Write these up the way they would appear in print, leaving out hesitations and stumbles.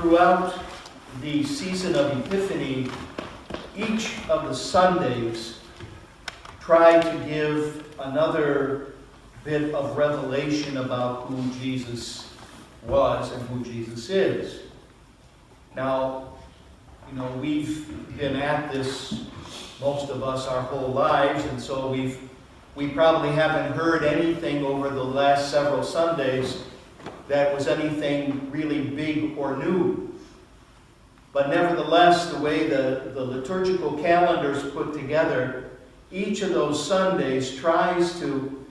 throughout the season of Epiphany, each of the Sundays try to give another bit of revelation about who Jesus was and who Jesus is. Now, we've been at this, most of us, our whole lives, and so we probably haven't heard anything over the last several Sundays that was anything really big or new. But nevertheless, the way the liturgical calendar is put together, each of those Sundays tries to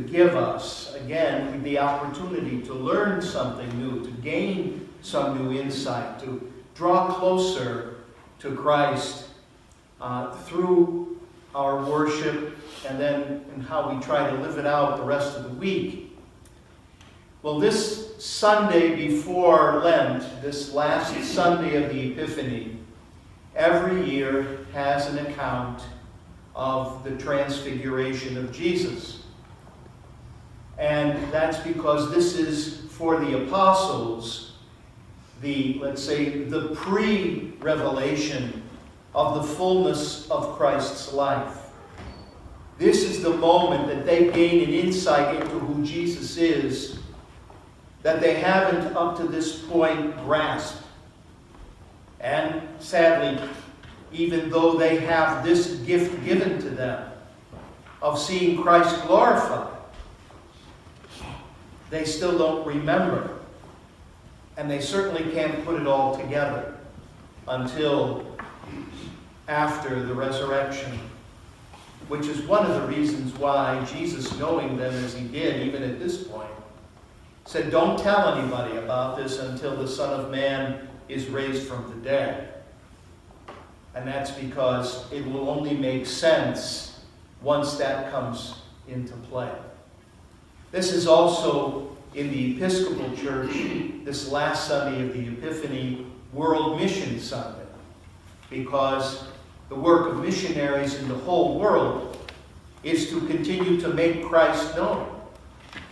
give us, again, the opportunity to learn something new, to gain some new insight, to draw closer to Christ through our worship and then in how we try to live it out the rest of the week. Well, this Sunday before Lent, this last Sunday of the Epiphany, every year has an account of the transfiguration of Jesus. And that's because this is for the apostles, let's say, the pre-revelation of the fullness of Christ's life. This is the moment that they gain an insight into who Jesus is that they haven't up to this point grasped. And sadly, even though they have this gift given to them of seeing Christ glorified, they still don't remember. And they certainly can't put it all together until after the resurrection, which is one of the reasons why Jesus, knowing them as he did, even at this point, said, don't tell anybody about this until the Son of Man is raised from the dead. And that's because it will only make sense once that comes into play. This is also in the Episcopal Church, this last Sunday of the Epiphany, World Mission Sunday, because the work of missionaries in the whole world is to continue to make Christ known,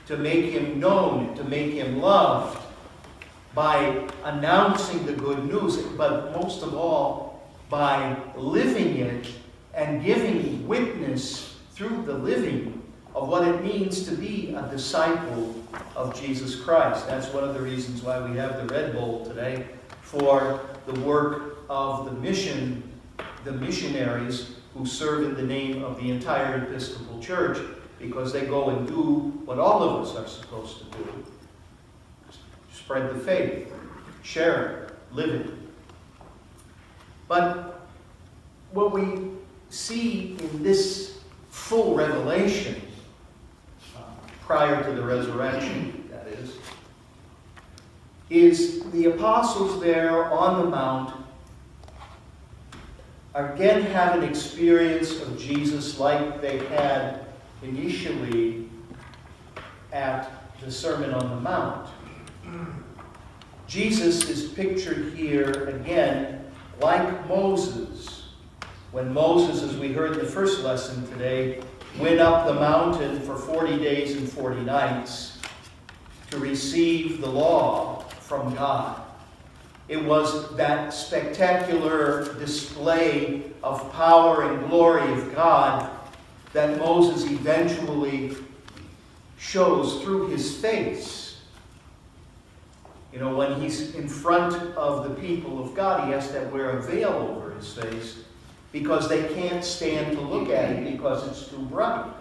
to make him known, to make him loved by announcing the good news, but most of all, by living it and giving witness through the living of what it means to be a disciple of Jesus Christ. That's one of the reasons why we have the Red Bowl today, for the work of the missionaries who serve in the name of the entire Episcopal Church, because they go and do what all of us are supposed to do. Spread the faith, share it, live it. But what we see in this full revelation, prior to the resurrection, that is the apostles there on the mount again have an experience of Jesus like they had initially at the Sermon on the Mount. Jesus is pictured here again like Moses. When Moses, as we heard in the first lesson today, went up the mountain for 40 days and 40 nights to receive the law from God. It was that spectacular display of power and glory of God that Moses eventually shows through his face. When he's in front of the people of God, he has to wear a veil over his face because they can't stand to look at it because it's too bright.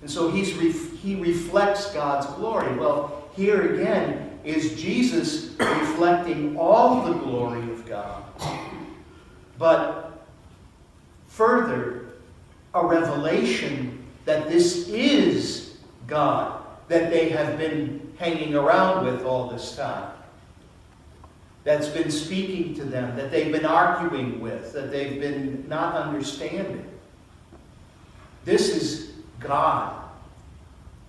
And so he reflects God's glory. Well, here again is Jesus reflecting all the glory of God, but further, a revelation that this is God that they have been hanging around with all this time, that's been speaking to them, that they've been arguing with, that they've been not understanding. This is God.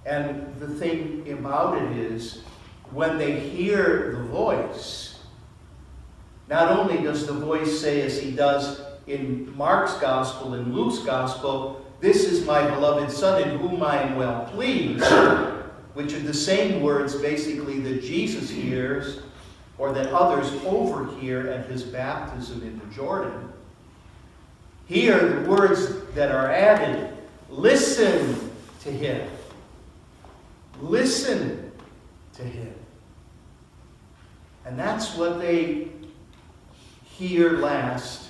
And the thing about it is, when they hear the voice, not only does the voice say, as he does in Mark's Gospel and Luke's Gospel, "This is my beloved Son in whom I am well pleased," which are the same words basically that Jesus hears or that others overhear at his baptism in the Jordan. Here, the words that are added, listen to him. Listen to him. And that's what they hear last.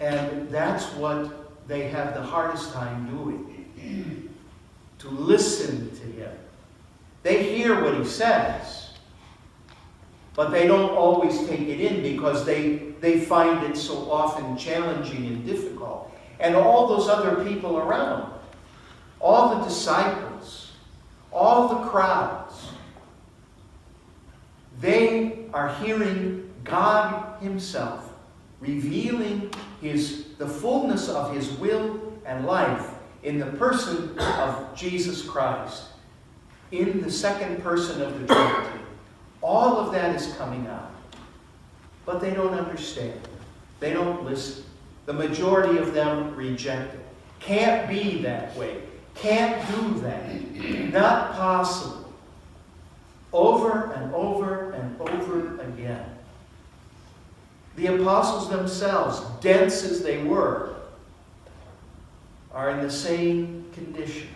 And that's what they have the hardest time doing. To listen to him. They hear what he says, but they don't always take it in because they find it so often challenging and difficult. And all those other people around, all the disciples, all the crowds, they are hearing God himself revealing the fullness of his will and life in the person of Jesus Christ, in the second person of the Trinity. All of that is coming out. But they don't understand. They don't listen. The majority of them reject it. Can't be that way. Can't do that. Not possible. Over and over and over again. The apostles themselves, dense as they were, are in the same condition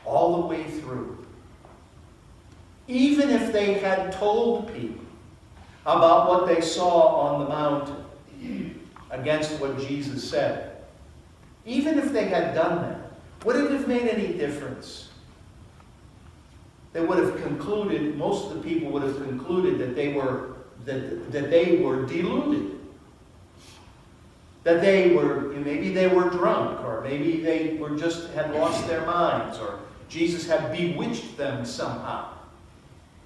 all the way through. Even if they had told people about what they saw on the mountain against what Jesus said, even if they had done that, would it have made any difference? They would have concluded, most of the people would have concluded that they were deluded. That maybe they were drunk, or maybe they had lost their minds, or Jesus had bewitched them somehow.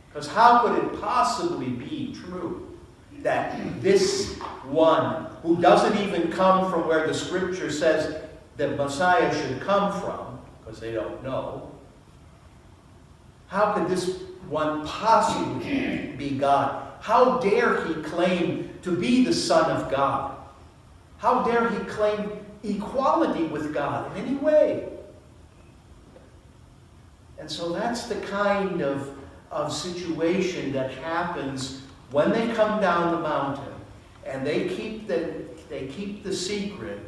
Because how could it possibly be true that this one, who doesn't even come from where the Scripture says that Messiah should come from, because they don't know, how could this one possibly be God? How dare he claim to be the Son of God? How dare he claim equality with God in any way? And so that's the kind of situation that happens when they come down the mountain and they keep the secret,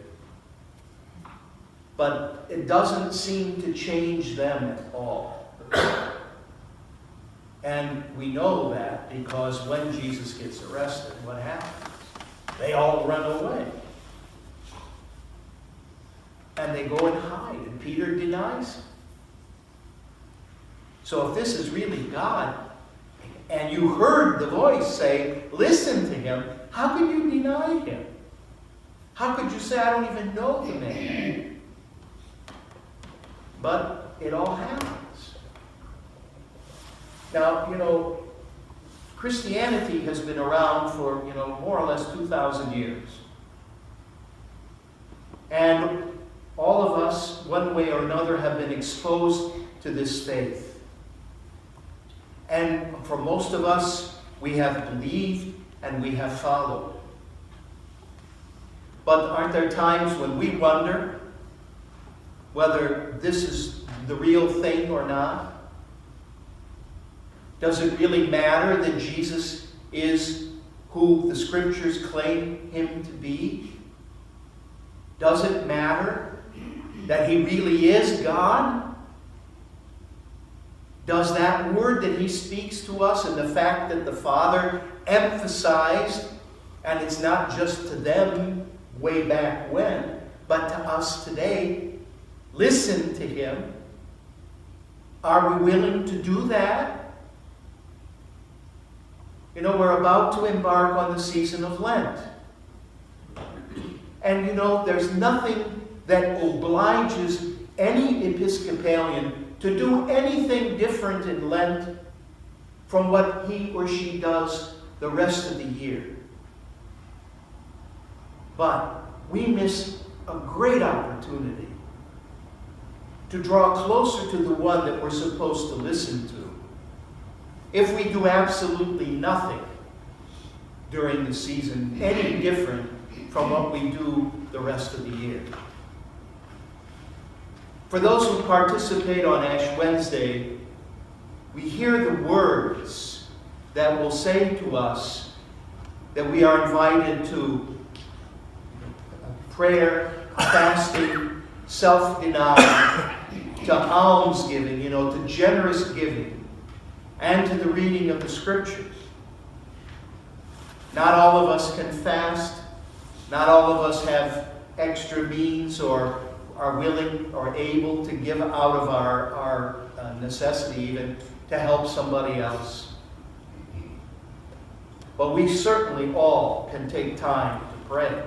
but it doesn't seem to change them at all. And we know that because when Jesus gets arrested, what happens? They all run away. And they go and hide, and Peter denies him. So if this is really God, and you heard the voice say, listen to him, how could you deny him? How could you say, I don't even know the man? But it all happens. Now, Christianity has been around for, more or less 2,000 years. And all of us, one way or another, have been exposed to this faith. And for most of us, we have believed and we have followed. But aren't there times when we wonder whether this is the real thing or not? Does it really matter that Jesus is who the Scriptures claim him to be? Does it matter that he really is God? Does that word that he speaks to us and the fact that the Father emphasized, and it's not just to them way back when, but to us today, listen to him. Are we willing to do that? We're about to embark on the season of Lent. And there's nothing that obliges any Episcopalian to do anything different in Lent from what he or she does the rest of the year. But we miss a great opportunity to draw closer to the one that we're supposed to listen to if we do absolutely nothing during the season, any different from what we do the rest of the year. For those who participate on Ash Wednesday, we hear the words that will say to us that we are invited to prayer, fasting, self-denial, to almsgiving, to generous giving, and to the reading of the Scriptures. Not all of us can fast. Not all of us have extra means or are willing or able to give out of our necessity even to help somebody else. But we certainly all can take time to pray.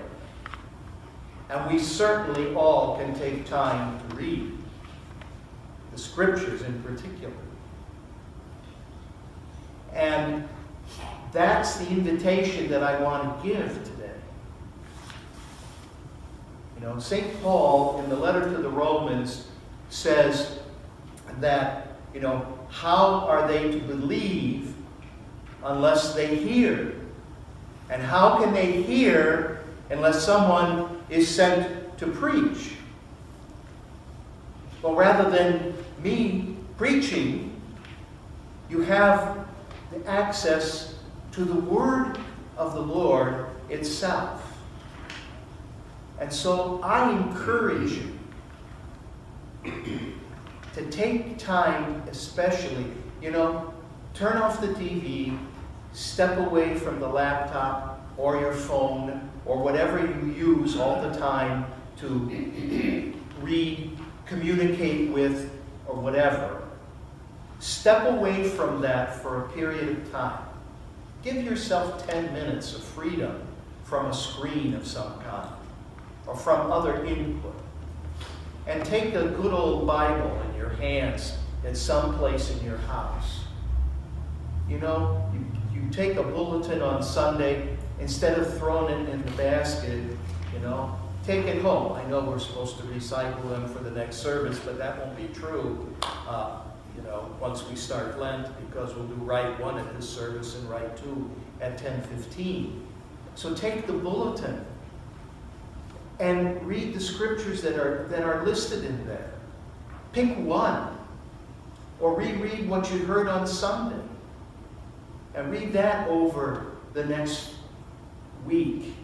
And we certainly all can take time to read the Scriptures in particular. And that's the invitation that I want to give today. St. Paul, in the letter to the Romans, says that, how are they to believe unless they hear? And how can they hear unless someone is sent to preach? Well, rather than me preaching, you have the access to the Word of the Lord itself. And so I encourage you to take time, especially, turn off the TV, step away from the laptop or your phone or whatever you use all the time to read, communicate with, or whatever. Step away from that for a period of time. Give yourself 10 minutes of freedom from a screen of some kind or from other input. And take a good old Bible in your hands at some place in your house. You take a bulletin on Sunday, instead of throwing it in the basket, take it home. I know we're supposed to recycle them for the next service, but that won't be true, once we start Lent, because we'll do Rite 1 at this service and Rite 2 at 10:15. So take the bulletin and read the Scriptures that are listed in there. Pick one, or reread what you heard on Sunday, and read that over the next week.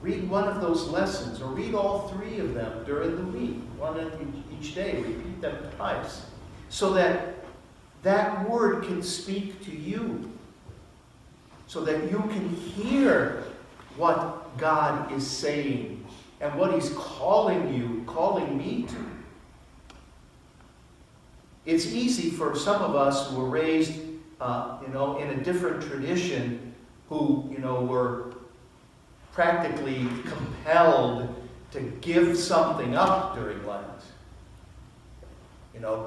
Read one of those lessons, or read all 3 of them during the week, one each day. Repeat them twice, so that that Word can speak to you, so that you can hear what God is saying and what He's calling me to. It's easy for some of us who were raised, in a different tradition, who, were practically compelled to give something up during Lent.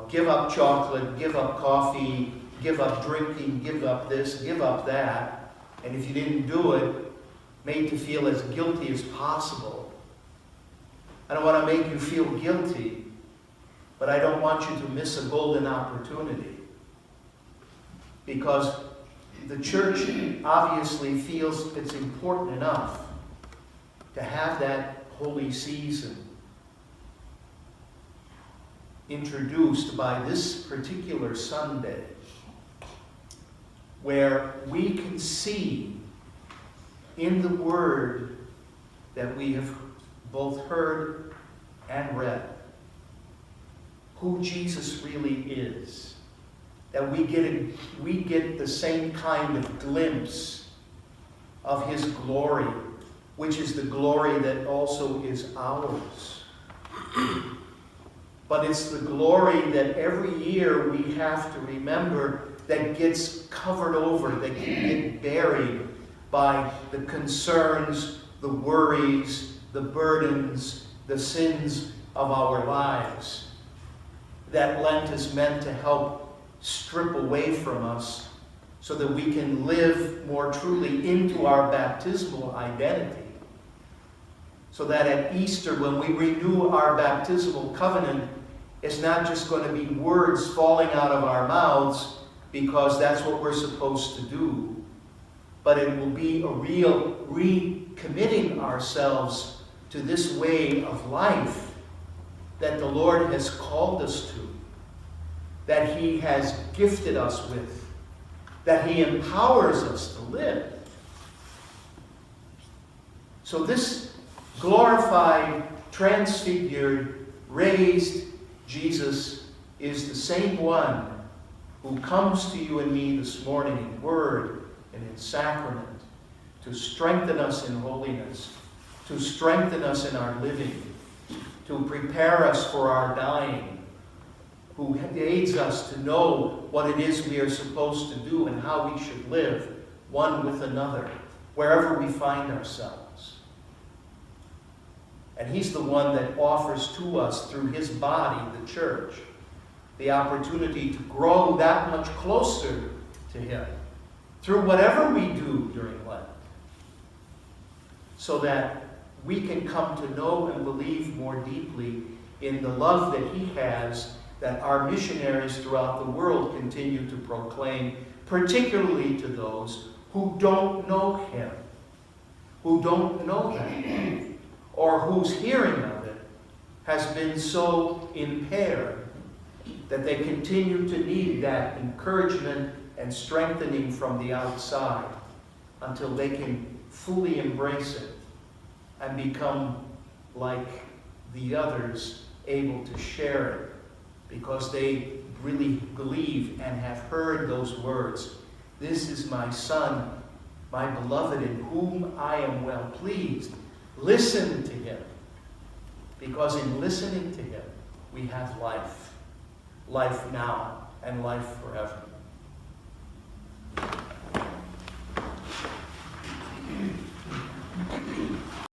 Give up chocolate, give up coffee, give up drinking, give up this, give up that. And if you didn't do it, made to feel as guilty as possible. I don't want to make you feel guilty, but I don't want you to miss a golden opportunity. Because the church obviously feels it's important enough to have that holy season introduced by this particular Sunday, where we can see in the Word that we have both heard and read who Jesus really is. That we get the same kind of glimpse of His glory, which is the glory that also is ours. But it's the glory that every year we have to remember that gets covered over, that can get buried by the concerns, the worries, the burdens, the sins of our lives. That Lent is meant to help strip away from us so that we can live more truly into our baptismal identity. So that at Easter, when we renew our baptismal covenant, it's not just going to be words falling out of our mouths because that's what we're supposed to do, but it will be a real recommitting ourselves to this way of life that the Lord has called us to, that He has gifted us with, that he empowers us to live. So this glorified, transfigured, raised Jesus is the same one who comes to you and me this morning in word and in sacrament to strengthen us in holiness, to strengthen us in our living, to prepare us for our dying, who aids us to know what it is we are supposed to do and how we should live one with another, wherever we find ourselves. And he's the one that offers to us, through his body, the church, the opportunity to grow that much closer to him through whatever we do during Lent, so that we can come to know and believe more deeply in the love that he has, that our missionaries throughout the world continue to proclaim, particularly to those who don't know him, who don't know that, or whose hearing of it has been so impaired that they continue to need that encouragement and strengthening from the outside until they can fully embrace it and become like the others, able to share it because they really believe and have heard those words. This is my Son, my beloved, in whom I am well pleased. Listen to him, because in listening to him, we have life. Life now and life forever.